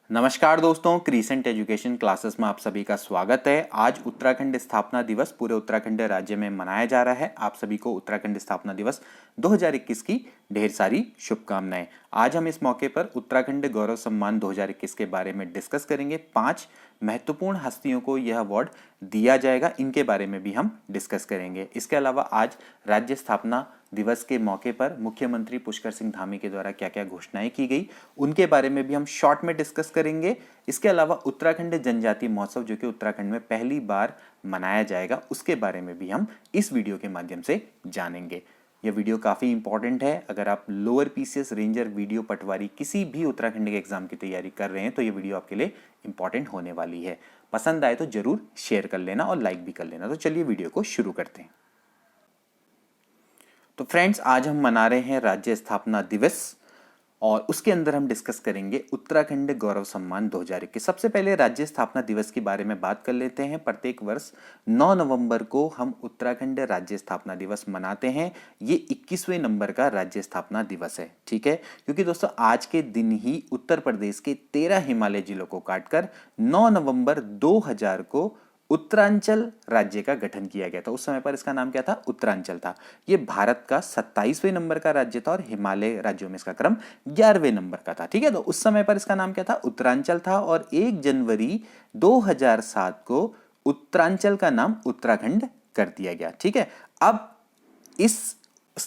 नमस्कार दोस्तों, crescent education classes में आप सभी का स्वागत है। आज उत्तराखंड स्थापना दिवस पूरे उत्तराखंड राज्य में मनाया जा रहा है। आप सभी को उत्तराखंड स्थापना दिवस 2021 की ढेर सारी शुभकामनाएं। आज हम इस मौके पर उत्तराखंड गौरव सम्मान 2021 के बारे में डिस्कस करेंगे। 5 महत्वपूर्ण हस्तियों को यह अवार्ड दिया जाएगा, इनके बारे में भी हम डिस्कस करेंगे। इसके अलावा आज राज्य स्थापना दिवस के मौके पर मुख्यमंत्री पुष्कर सिंह धामी के द्वारा क्या क्या घोषणाएं की गई, उनके बारे में भी हम शॉर्ट में डिस्कस करेंगे। इसके अलावा उत्तराखंड जनजाति महोत्सव जो कि उत्तराखंड में पहली बार मनाया जाएगा, उसके बारे में भी हम इस वीडियो के माध्यम से जानेंगे। यह वीडियो काफ़ी इंपॉर्टेंट है। अगर आप लोअर पीसीएस, रेंजर, वीडियो पटवारी किसी भी उत्तराखंड के एग्जाम की तैयारी कर रहे हैं तो ये वीडियो आपके लिए इंपॉर्टेंट होने वाली है। पसंद आए तो जरूर शेयर कर लेना और लाइक भी कर लेना। तो चलिए वीडियो को शुरू करते हैं। तो फ्रेंड्स, आज हम मना रहे हैं राज्य स्थापना दिवस और उसके अंदर हम डिस्कस करेंगे उत्तराखंड गौरव सम्मान 2021। सबसे पहले राज्य स्थापना दिवस के बारे में बात कर लेते हैं। प्रत्येक वर्ष 9 नवंबर को हम उत्तराखंड राज्य स्थापना दिवस मनाते हैं। ये 21वें नंबर का राज्य स्थापना दिवस है, ठीक है। क्योंकि दोस्तों आज के दिन ही उत्तर प्रदेश के 13 हिमालय जिलों को काटकर 9 नवंबर 2000 को उत्तरांचल राज्य का गठन किया गया था। उस समय पर इसका नाम क्या था? उत्तरांचल था। ये भारत का 27वें नंबर का राज्य था और हिमालय राज्यों में इसका क्रम 11वें नंबर का था, ठीक है। तो उस समय पर इसका नाम क्या था? उत्तरांचल था। और 1 जनवरी 2007 को उत्तरांचल का नाम उत्तराखंड कर दिया गया, ठीक है। अब इस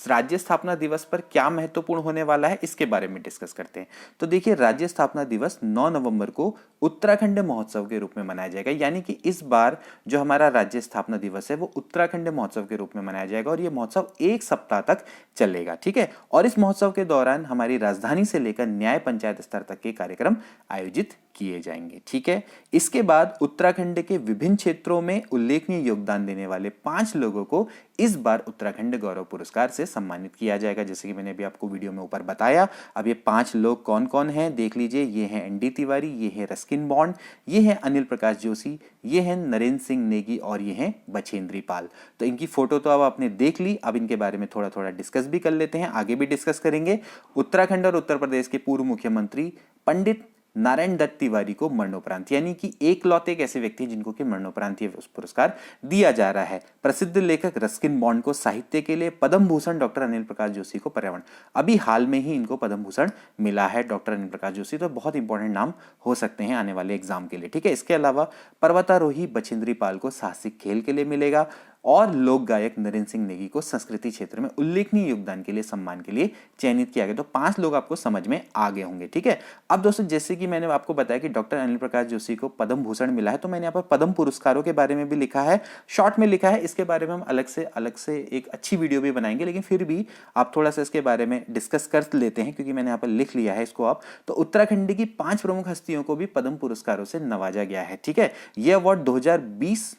राज्य स्थापना दिवस पर क्या महत्वपूर्ण होने वाला है, इसके बारे में डिस्कस करते हैं। तो देखिए, राज्य स्थापना दिवस 9 नवंबर को उत्तराखंड महोत्सव के रूप में मनाया जाएगा। यानी कि इस बार जो हमारा राज्य स्थापना दिवस है वो उत्तराखंड महोत्सव के रूप में मनाया जाएगा और ये महोत्सव 1 सप्ताह तक चलेगा, ठीक है। और इस महोत्सव के दौरान हमारी राजधानी से लेकर न्याय पंचायत स्तर तक के कार्यक्रम आयोजित किए जाएंगे, ठीक है। इसके बाद उत्तराखंड के विभिन्न क्षेत्रों में उल्लेखनीय योगदान देने वाले 5 लोगों को इस बार उत्तराखंड गौरव पुरस्कार से सम्मानित किया जाएगा, जैसे कि मैंने अभी आपको वीडियो में ऊपर बताया। अब ये 5 लोग कौन कौन हैं देख लीजिए। ये हैं एनडी तिवारी, ये है रस्किन बॉन्ड, ये हैं अनिल प्रकाश जोशी, ये हैं नरेंद्र सिंह नेगी और ये हैं बछेंद्री पाल। तो इनकी फोटो तो अब आपने देख ली। अब इनके बारे में थोड़ा थोड़ा डिस्कस भी कर लेते हैं, आगे भी डिस्कस करेंगे। उत्तराखंड और उत्तर प्रदेश के पूर्व मुख्यमंत्री पंडित नारायण दत्त तिवारी को मरणोपरांत, यानी कि एकलौते एक ऐसे व्यक्ति जिनको कि मरणोपरांत पुरस्कार दिया जा रहा है। प्रसिद्ध लेखक रस्किन बॉन्ड को साहित्य के लिए, पद्म भूषण डॉक्टर अनिल प्रकाश जोशी को पर्यावरण, अभी हाल में ही इनको पद्म भूषण मिला है डॉक्टर अनिल प्रकाश जोशी। तो बहुत इंपॉर्टेंट नाम हो सकते हैं आने वाले एग्जाम के लिए, ठीक है। इसके अलावा पर्वतारोही बछेंद्री पाल को साहसिक खेल के लिए मिलेगा और लोक गायक नरेंद्र सिंह नेगी को संस्कृति क्षेत्र में उल्लेखनीय योगदान के लिए सम्मान के लिए चयनित किया गया। तो 5 लोग आपको समझ में आ गए होंगे, ठीक है। अब दोस्तों, जैसे कि मैंने आपको बताया कि डॉक्टर अनिल प्रकाश जोशी को पद्म भूषण मिला है, तो मैंने यहाँ पर पद्म पुरस्कारों के बारे में भी लिखा है, शॉर्ट में लिखा है। इसके बारे में हम अलग से एक अच्छी वीडियो भी बनाएंगे, लेकिन फिर भी आप थोड़ा सा इसके बारे में डिस्कस कर लेते हैं क्योंकि मैंने यहाँ पर लिख लिया है इसको। आप तो उत्तराखंड की 5 प्रमुख हस्तियों को भी पद्म पुरस्कारों से नवाजा गया है, ठीक है। यह अवार्ड 2020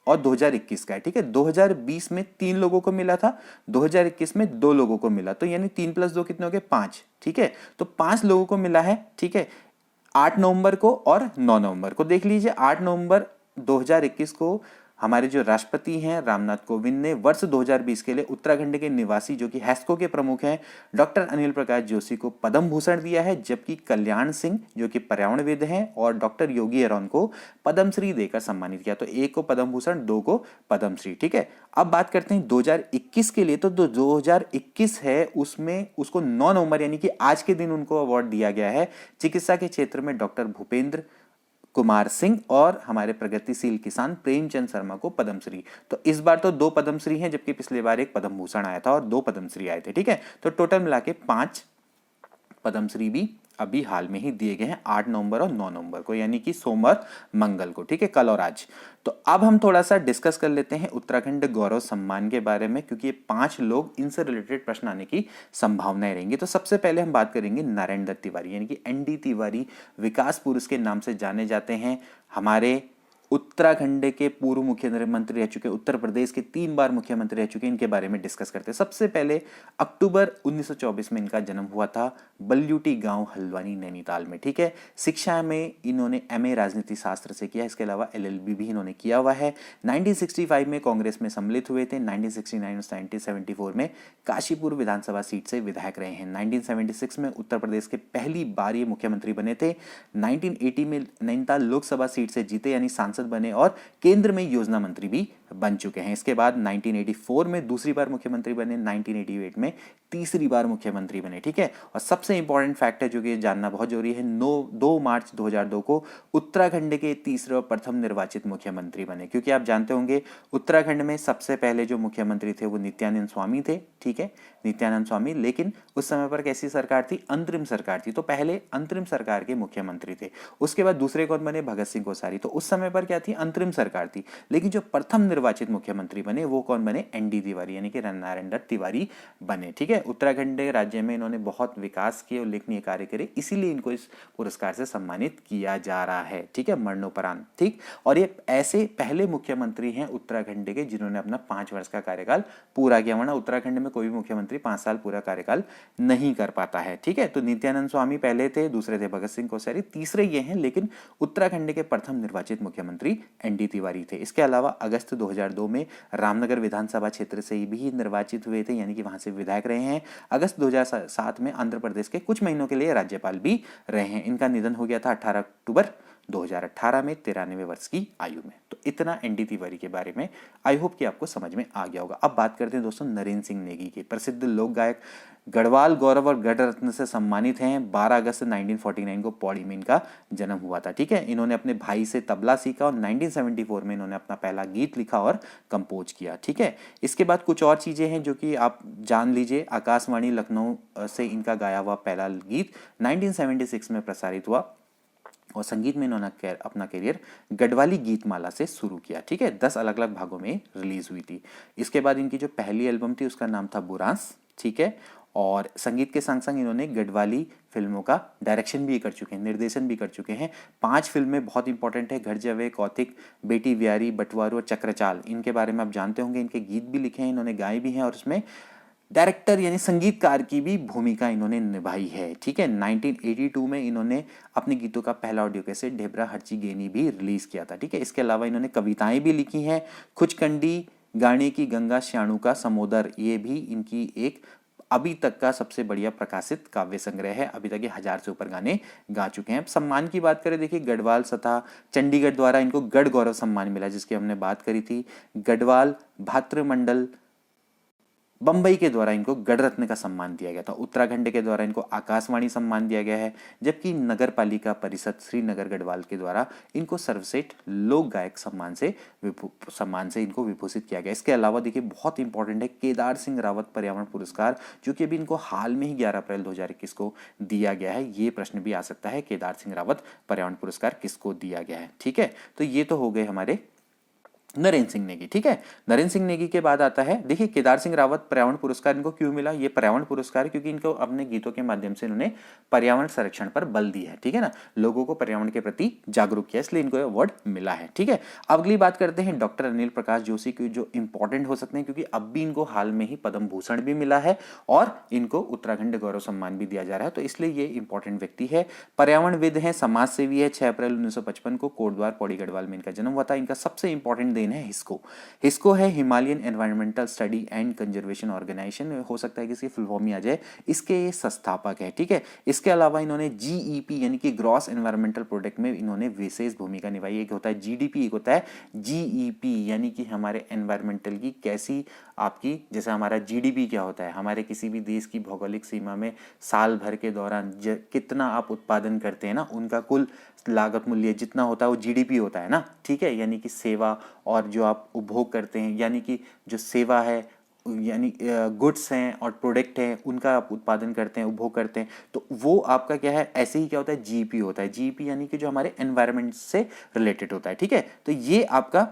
और 2021 का है, ठीक है। 2020 में 3 लोगों को मिला था, 2021 में 2 लोगों को मिला। तो यानी 3 + 2 कितने हो गए? 5, ठीक है। तो 5 लोगों को मिला है, ठीक है। 8 नवंबर को और 9 नवंबर को देख लीजिए। 8 नवंबर 2021 को हमारे जो राष्ट्रपति हैं रामनाथ कोविंद ने वर्ष 2020 के लिए उत्तराखंड के निवासी जो कि हैस्को के प्रमुख हैं डॉक्टर अनिल प्रकाश जोशी को पद्म भूषण दिया है, जबकि कल्याण सिंह जो कि पर्यावरणविद हैं और डॉक्टर योगी एरॉन को पद्मश्री देकर सम्मानित किया। तो 1 को पद्म भूषण, 2 को पद्मश्री, ठीक है। अब बात करते हैं 2021 के लिए। तो 2021 है उसमें उसको 9 नवंबर यानी कि आज के दिन उनको अवार्ड दिया गया है। चिकित्सा के क्षेत्र में डॉक्टर भूपेंद्र कुमार सिंह और हमारे प्रगतिशील किसान प्रेमचंद शर्मा को पद्मश्री। तो इस बार तो 2 पद्मश्री हैं, जबकि पिछले बार 1 पद्म भूषण आया था और 2 पद्मश्री आए थे, ठीक है। तो टोटल मिला के 5 पद्मश्री भी अभी हाल में ही दिए गए हैं, 8 नवंबर और 9 नवंबर को, यानी कि सोमवार मंगल को, ठीक है, कल और आज। तो अब हम थोड़ा सा डिस्कस कर लेते हैं उत्तराखंड गौरव सम्मान के बारे में, क्योंकि ये 5 लोग, इनसे रिलेटेड प्रश्न आने की संभावनाएं रहेंगी। तो सबसे पहले हम बात करेंगे नारायण दत्त तिवारी, यानी कि एनडी तिवारी, विकास पुरुष के नाम से जाने जाते हैं। हमारे उत्तराखंड के पूर्व मुख्यमंत्री रह चुके, उत्तर प्रदेश के 3 बार मुख्यमंत्री रह चुके, इनके बारे में डिस्कस करते हैं। सबसे पहले अक्टूबर 1924 में इनका जन्म हुआ था बल्यूटी गांव हल्द्वानी नैनीताल में, ठीक है। शिक्षा में इन्होंने एमए राजनीति शास्त्र से किया, इसके अलावा एलएलबी भी इन्होंने किया हुआ है। 1965 में कांग्रेस में सम्मिलित हुए थे। 1969 और 1974 में काशीपुर विधानसभा सीट से विधायक रहे हैं। 1976 में उत्तर प्रदेश के पहली बार ये मुख्यमंत्री बने थे। 1980 में नैनीताल लोकसभा सीट से जीते यानी सांसद बने और केंद्र में योजना मंत्री भी बन चुके हैं। इसके बाद 1984 में दूसरी बार मुख्यमंत्री बने, 1988 में तीसरी बार मुख्यमंत्री बने, ठीक है। और सबसे इंपॉर्टेंट फैक्ट है जो कि जानना बहुत जरूरी है, 2 मार्च 2002 को उत्तराखंड के तीसरे और प्रथम निर्वाचित मुख्यमंत्री बने, क्योंकि आप जानते होंगे उत्तराखंड में सबसे पहले जो मुख्यमंत्री थे वो नित्यानंद स्वामी थे, ठीक है, नित्यानंद स्वामी। लेकिन उस समय पर कैसी सरकार थी? अंतरिम सरकार थी। तो पहले अंतरिम सरकार के मुख्यमंत्री थे, उसके बाद दूसरे कौन बने? भगत सिंह कोश्यारी। तो उस समय पर क्या थी? अंतरिम सरकार थी। लेकिन जो प्रथम निर्वाचित मुख्यमंत्री बने वो कौन बने? एनडी तिवारी यानी कि नारायण दत्त तिवारी बने, ठीक है। उत्तराखंड राज्य में इन्होंने बहुत विकास किए, उल्लेखनीय कार्य करे, इसीलिए इनको इस पुरस्कार से सम्मानित किया जा रहा है, ठीक है, मरणोपरांत, ठीक। और ये ऐसे पहले मुख्यमंत्री हैं उत्तराखंड के जिन्होंने अपना 5 वर्ष का कार्यकाल पूरा किया, वरना उत्तराखंड में कोई भी मुख्यमंत्री 5 साल पूरा कार्यकाल नहीं कर पाता है, ठीक है। तो नित्यानंद स्वामी पहले थे, दूसरे थे भगत सिंह कोश्यारी, तीसरे ये हैं। लेकिन उत्तराखंड के प्रथम निर्वाचित मुख्यमंत्री एनडी तिवारी थे। इसके अलावा अगस्त 2002 में रामनगर विधानसभा क्षेत्र से भी निर्वाचित हुए थे, यानी कि वहां से विधायक रहे हैं। अगस्त 2007 में आंध्र प्रदेश के कुछ महीनों के लिए राज्यपाल भी रहे हैं। इनका निधन हो गया था 18 अक्टूबर 2018 में 93 वर्ष की आयु में। तो इतना एनडी तिवारी के बारे में, आई होप कि आपको समझ में आ गया होगा। अब बात करते हैं दोस्तों नरेंद्र सिंह नेगी के। प्रसिद्ध लोक गायक, गढ़वाल गौरव और गढ़ रत्न से सम्मानित हैं। 12 अगस्त 1949 को पौड़ी में इनका जन्म हुआ था, ठीक है। इन्होंने अपने भाई से तबला सीखा और 1974 में इन्होंने अपना पहला गीत लिखा और कंपोज किया, ठीक है। इसके बाद कुछ और चीजें हैं जो कि आप जान लीजिए। आकाशवाणी लखनऊ से इनका गाया हुआ पहला गीत 1976 में प्रसारित हुआ और संगीत में इन्होंने अपना करियर गढ़वाली गीतमाला से शुरू किया, ठीक है। 10 अलग अलग भागों में रिलीज हुई थी। इसके बाद इनकी जो पहली एल्बम थी उसका नाम था बुरांस, ठीक है। और संगीत के संग संग इन्होंने गढ़वाली फिल्मों का डायरेक्शन भी कर चुके हैं, निर्देशन भी कर चुके हैं। 5 फिल्में बहुत इंपॉर्टेंट है, घर जवे, कौतिक, बेटी व्यारी, बटवारू और चक्रचाल। इनके बारे में आप जानते होंगे। इनके गीत भी लिखे हैं, इन्होंने गाए भी हैं और उसमें डायरेक्टर यानी संगीतकार की भी भूमिका इन्होंने निभाई है, ठीक है। 1982 में इन्होंने अपने गीतों का पहला ऑडियो कैसेट ढेबरा हर्ची गेनी भी रिलीज किया था, ठीक है। इसके अलावा इन्होंने कविताएं भी लिखी हैं। खुचकंडी, गाने की गंगा, श्याणु का समोदर, ये भी इनकी एक अभी तक का सबसे बढ़िया प्रकाशित काव्य संग्रह है। अभी तक ये 1000 से ऊपर गाने गा चुके हैं। सम्मान की बात करें, देखिए गढ़वाल तथा चंडीगढ़ द्वारा इनको गढ़ गौरव सम्मान मिला, जिसकी हमने बात करी थी। गढ़वाल, भाद्रमंडल, बंबई के द्वारा इनको गढ़ रत्न का सम्मान दिया गया था। उत्तराखंड के द्वारा इनको आकाशवाणी सम्मान दिया गया है, जबकि नगर पालिका परिषद श्रीनगर गढ़वाल के द्वारा इनको सर्वश्रेष्ठ लोक गायक सम्मान से इनको विभूषित किया गया। इसके अलावा देखिए बहुत इंपॉर्टेंट है केदार सिंह रावत पर्यावरण पुरस्कार, जो कि अभी इनको हाल में ही 11 अप्रैल 2021 को दिया गया है। ये प्रश्न भी आ सकता है, केदार सिंह रावत पर्यावरण पुरस्कार किसको दिया गया है, ठीक है। तो ये तो हो गए हमारे नरेंद्र सिंह नेगी, ठीक है। नरेंद्र सिंह नेगी के बाद आता है, देखिए केदार सिंह रावत पर्यावरण पुरस्कार इनको क्यों मिला? ये पर्यावरण पुरस्कार क्योंकि इनको अपने गीतों के माध्यम से इन्होंने पर्यावरण संरक्षण पर बल दिया है, ठीक है ना, लोगों को पर्यावरण के प्रति जागरूक किया, इसलिए इनको अवार्ड मिला है, ठीक है। अगली बात करते हैं डॉक्टर अनिल प्रकाश जोशी की, जो इंपॉर्टेंट हो सकते हैं क्योंकि अब भी इनको हाल में ही पद्म भूषण भी मिला है और इनको उत्तराखंड गौरव सम्मान भी दिया जा रहा है, तो इसलिए ये इंपॉर्टेंट व्यक्ति है। पर्यावरणविद है, समाज सेवी है। 6 अप्रैल 1955 को कोटद्वार पौड़ी गढ़वाल में इनका जन्म हुआ था। इनका सबसे इंपॉर्टेंट देन है हिस्को है Himalayan environmental study and conservation organisation, हो सकता है कि इसकी फुल फॉर्म ही आ जाए, इसके ये संस्थापक है, ठीक है। इसके अलावा इन्होंने जीईपी यानी कि ग्रॉस एनवायरमेंटल प्रोडक्ट में इन्होंने विशेष भूमिका निभाई। एक होता है जीडीपी, एक होता है जीईपी, यानी कि हमारे एनवायरमेंटल की कैसी आपकी, जैसे हमारा जीडीपी क्या होता है, हमारे किसी भी देश की भौगोलिक सीमा में साल भर के दौरान कितना आप उत्पादन करते हैं ना, उनका कुल लागत मूल्य जितना होता है वो जीडीपी होता है ना, ठीक है। यानी कि सेवा और जो आप उपभोग करते हैं, यानी कि जो सेवा है यानी गुड्स हैं और प्रोडक्ट हैं, उनका आप उत्पादन करते हैं, उपभोग करते हैं, तो वो आपका क्या है, ऐसे ही क्या होता है, जीपी होता है। जीपी यानी कि जो हमारे एनवायरनमेंट से रिलेटेड होता है, ठीक है। तो ये आपका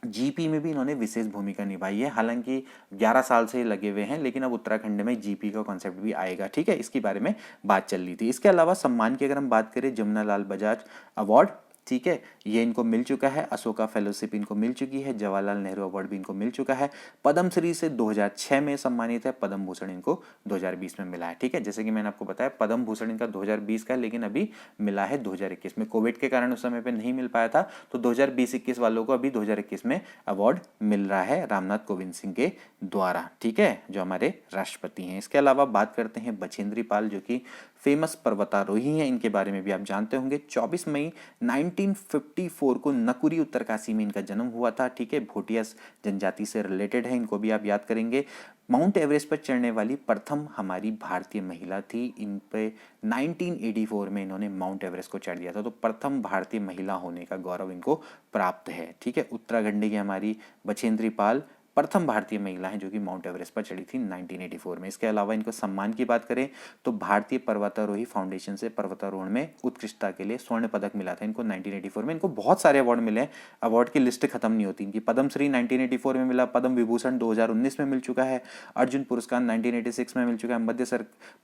जीपी में भी इन्होंने विशेष भूमिका निभाई है। हालांकि 11 साल से लगे हुए हैं, लेकिन अब उत्तराखंड में जीपी का कॉन्सेप्ट भी आएगा, ठीक है। इसके बारे में बात चल रही थी। इसके अलावा सम्मान की अगर हम बात करें, जमुना लाल बजाज अवार्ड ठीक है, ये इनको मिल चुका है। अशोका फेलोशिप इनको मिल चुकी है। जवाहरलाल नेहरू अवार्ड भी इनको मिल चुका है। पद्मश्री से 2006 में सम्मानित है। पद्म भूषण इनको 2020 में मिला है। ठीक है, जैसे कि मैंने आपको बताया पद्म भूषण इनका 2020 का है, लेकिन अभी मिला है 2021 में। कोविड के कारण उस समय पे नहीं मिल पाया था, तो 2020-21 वालों को अभी 2021 में अवार्ड मिल रहा है रामनाथ कोविंद सिंह के द्वारा। ठीक है, जो हमारे राष्ट्रपति हैं। इसके अलावा बात करते हैं बछेंद्री पाल, जो कि फेमस पर्वतारोही हैं। इनके बारे में भी आप जानते होंगे। 24 मई 1954 को नकुरी उत्तरकाशी में इनका जन्म हुआ था। ठीक है, भोटिया जनजाति से रिलेटेड है, इनको भी आप याद करेंगे। माउंट एवरेस्ट पर चढ़ने वाली प्रथम हमारी भारतीय महिला थी। इन पे 1984 में इन्होंने माउंट एवरेस्ट को चढ़ दिया था, तो प्रथम भारतीय महिला होने का गौरव इनको प्राप्त है। ठीक है, उत्तराखंड की हमारी बछेंद्री पाल प्रथम भारतीय महिला हैं जो कि माउंट एवरेस्ट पर चढ़ी थी 1984 में। इसके अलावा इनको सम्मान की बात करें तो भारतीय पर्वतारोही फाउंडेशन से पर्वतारोहण में उत्कृष्टता के लिए स्वर्ण पदक मिला था इनको 1984 में। इनको बहुत सारे अवार्ड मिले हैं, अवार्ड की लिस्ट खत्म नहीं होती इनकी। पद्मश्री 1984 में मिला, पद्म विभूषण 2019 में मिल चुका है, अर्जुन पुरस्कार 1986 में मिल चुका है, मध्य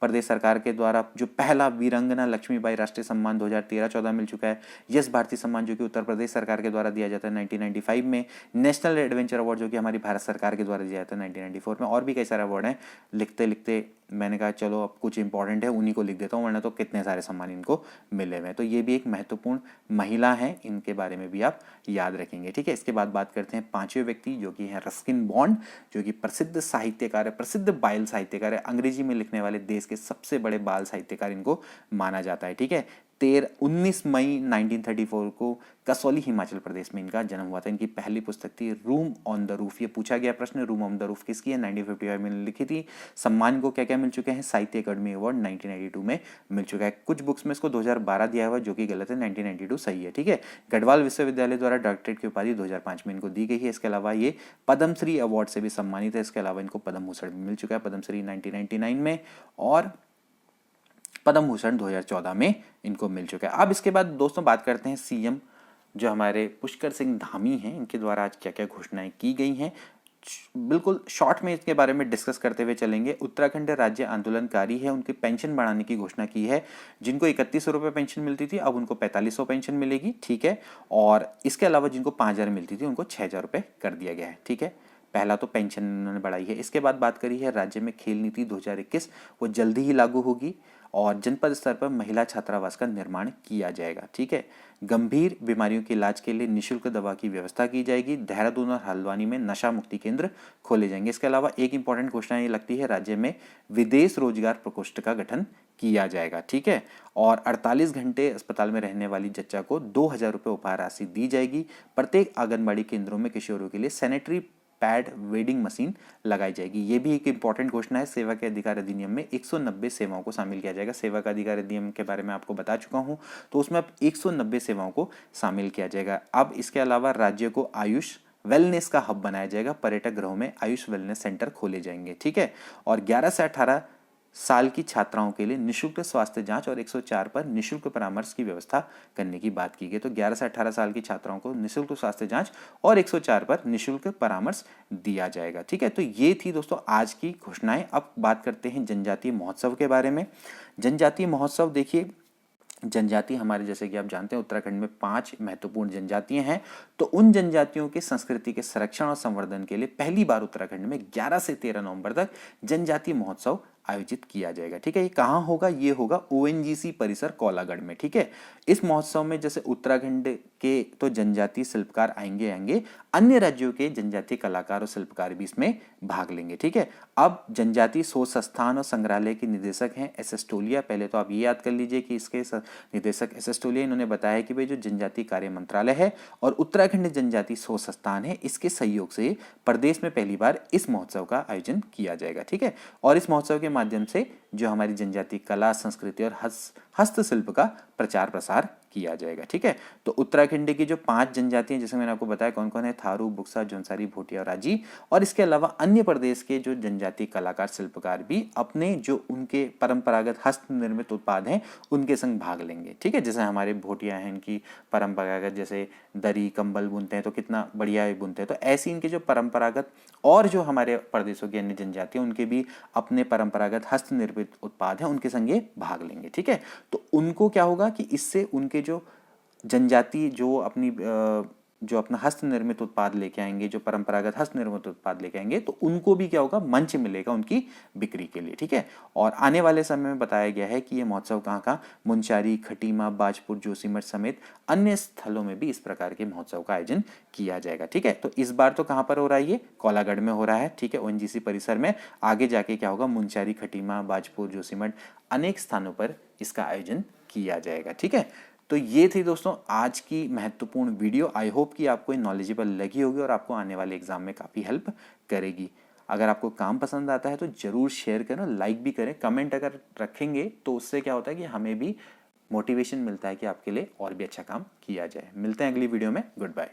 प्रदेश सरकार के द्वारा जो पहला वीरांगना लक्ष्मीबाई राष्ट्रीय सम्मान 2013-14 मिल चुका है, यश भारती सम्मान जो कि उत्तर प्रदेश सरकार के द्वारा दिया जाता है 1995 में, नेशनल एडवेंचर अवार्ड जो कि हमारी भारत सरकार के द्वारा दिया जाता है 1994 में, और भी कई सारे अवार्ड हैं। लिखते लिखते मैंने कहा चलो अब कुछ इंपॉर्टेंट है उन्हीं को लिख देता हूँ, वरना तो कितने सारे सम्मान इनको मिले हुए हैं। तो ये भी एक महत्वपूर्ण महिला है, इनके बारे में भी आप याद रखेंगे। ठीक है, इसके बाद बात करते हैं पांचवें व्यक्ति जो कि हैं रस्किन बॉन्ड, जो कि प्रसिद्ध साहित्यकार है, प्रसिद्ध बाल साहित्यकार है, अंग्रेजी में लिखने वाले देश के सबसे बड़े बाल साहित्यकार इनको माना जाता है। ठीक है, 19 मई 1934 को कसौली हिमाचल प्रदेश में इनका जन्म हुआ था। इनकी पहली पुस्तक थी रूम ऑन द रूफ। ये पूछा गया प्रश्न, रूम ऑन द रूफ किसकी है, 1955 में लिखी थी। सम्मान को क्या क्या मिल चुके हैं, साहित्य अकादमी अवार्ड 1992 में मिल चुका है। कुछ बुक्स में इसको 2012 दिया हुआ जो कि गलत है, 1992 सही है। ठीक है, गढ़वाल विश्वविद्यालय द्वारा डॉक्टरेट की उपाधि 2005 में इनको दी गई है। इसके अलावा ये पद्मश्री अवार्ड से भी सम्मानित है। इसके अलावा इनको पद्म भूषण मिल चुका है, पद्मश्री 1999 में और पद्म भूषण 2014 में इनको मिल चुका है। अब इसके बाद दोस्तों बात करते हैं सीएम जो हमारे पुष्कर सिंह धामी हैं, इनके द्वारा आज क्या क्या घोषणाएं की गई हैं, बिल्कुल शॉर्ट में इसके बारे में डिस्कस करते हुए चलेंगे। उत्तराखंड राज्य आंदोलनकारी है, उनकी पेंशन बढ़ाने की घोषणा की है। जिनको 3100 रुपये पेंशन मिलती थी अब उनको 4500 पेंशन मिलेगी। ठीक है, और इसके अलावा जिनको 5000 मिलती थी उनको 6000 रुपये कर दिया गया है। ठीक है, पहला तो पेंशन उन्होंने बढ़ाई है। इसके बाद बात करी है राज्य में खेल नीति 2021, वो जल्दी ही लागू होगी और जनपद स्तर पर महिला छात्रावास का निर्माण किया जाएगा। ठीक है, गंभीर बीमारियों के इलाज के लिए निःशुल्क दवा की व्यवस्था की जाएगी। देहरादून और हल्द्वानी में नशा मुक्ति केंद्र खोले जाएंगे। इसके अलावा एक इंपॉर्टेंट घोषणा ये लगती है, राज्य में विदेश रोजगार प्रकोष्ठ का गठन किया जाएगा। ठीक है, और 48 घंटे अस्पताल में रहने वाली जच्चा को 2000 रुपये उपहार राशि दी जाएगी। प्रत्येक आंगनबाड़ी केंद्रों में किशोरों के लिए सैनिटरी पैड वेडिंग मशीन लगाई जाएगी। ये भी एक इंपॉर्टेंट घोषणा है। सेवा के अधिकार अधिनियम में 190 सेवाओं को शामिल किया जाएगा। सेवा का अधिकार अधिनियम के बारे में आपको बता चुका हूं, तो उसमें अब 190 सेवाओं को शामिल किया जाएगा। अब इसके अलावा राज्य को आयुष वेलनेस का हब बनाया जाएगा। पर्यटक गृहों में आयुष वेलनेस सेंटर खोले जाएंगे। ठीक है, और 11 से 18 साल की छात्राओं के लिए निःशुल्क स्वास्थ्य जांच और 104 पर निःशुल्क परामर्श की व्यवस्था करने की बात की गई। तो 11 से 18 साल की छात्राओं को निःशुल्क स्वास्थ्य जांच और 104 पर निःशुल्क परामर्श दिया जाएगा। ठीक है, तो ये थी दोस्तों आज की घोषणाएं। अब बात करते हैं जनजातीय महोत्सव के बारे में। जनजातीय महोत्सव देखिए, जनजाति हमारे जैसे कि आप जानते हैं उत्तराखंड में 5 महत्वपूर्ण जनजातियां हैं, तो उन जनजातियों की संस्कृति के संरक्षण और संवर्धन के लिए पहली बार उत्तराखंड में 11 से 13 नवंबर तक जनजातीय महोत्सव आयोजित किया जाएगा। ठीक है, ये कहाँ होगा, ये होगा ओएनजीसी परिसर कोलागढ़ में। ठीक है, इस महोत्सव में जैसे उत्तराखंड के तो जनजातीय शिल्पकार आएंगे, अन्य राज्यों के जनजातीय कलाकार और शिल्पकार भी इसमें भाग लेंगे। ठीक है, अब जनजातीय शोध संस्थान और संग्रहालय के निदेशक हैं SS टोलिया। पहले तो आप ये याद कर लीजिए कि इसके निदेशक SS टोलिया, इन्होंने बताया कि भाई जो जनजातीय कार्य मंत्रालय है और उत्तराखंड जनजातीय शोध संस्थान है, इसके सहयोग से प्रदेश में पहली बार इस महोत्सव का आयोजन किया जाएगा। ठीक है, और इस महोत्सव के माध्यम से जो हमारी जनजातीय कला, संस्कृति और हस्तशिल्प का प्रचार प्रसार किया जाएगा। ठीक है, तो उत्तराखंड की जो 5 जनजातियां जैसे मैंने आपको बताया कौन कौन है, थारू, बुक्सा, जौनसारी, भोटिया और राजी, और इसके अलावा अन्य प्रदेश के जो जनजातीय कलाकार शिल्पकार भी अपने जो उनके परंपरागत हस्त निर्मित उत्पाद हैं उनके संग भाग लेंगे। ठीक है, जैसे हमारे भोटिया हैं, इनकी परंपरागत जैसे दरी कंबल बुनते हैं तो कितना बढ़िया बुनते हैं, तो ऐसी इनके जो परंपरागत और जो हमारे प्रदेशों की अन्य जनजातियां उनके भी अपने परंपरागत हस्त निर्मित उत्पाद हैं उनके संग ये भाग लेंगे। ठीक है, तो उनको क्या होगा कि इससे उनके जो जनजाति जो अपना हस्त निर्मित उत्पाद लेके आएंगे, जो परंपरागत हस्त निर्मित उत्पाद लेके आएंगे, तो उनको भी क्या होगा, मंच मिलेगा उनकी बिक्री के लिए। ठीक है। और आने वाले समय में बताया गया है कि ये महोत्सव कहाँ मुनस्यारी, खटीमा, बाजपुर, जोशीमठ समेत अन्य स्थलों में भी इस प्रकार के महोत्सव का आयोजन किया जाएगा। ठीक है। तो इस बार तो कहाँ पर हो रहा है, ये कोलागढ़ में हो रहा है। ठीक है, ओएनजीसी परिसर में। आगे जाके क्या होगा, मुनस्यारी, खटीमा, बाजपुर, जोशीमठ अनेक स्थानों पर इसका आयोजन किया जाएगा। ठीक है। तो ये थी दोस्तों आज की महत्वपूर्ण वीडियो। आई होप कि आपको नॉलेजेबल लगी होगी और आपको आने वाले एग्जाम में काफ़ी हेल्प करेगी। अगर आपको काम पसंद आता है तो जरूर शेयर करें, लाइक भी करें, कमेंट अगर रखेंगे तो उससे क्या होता है कि हमें भी मोटिवेशन मिलता है कि आपके लिए और भी अच्छा काम किया जाए। मिलते हैं अगली वीडियो में। Good bye.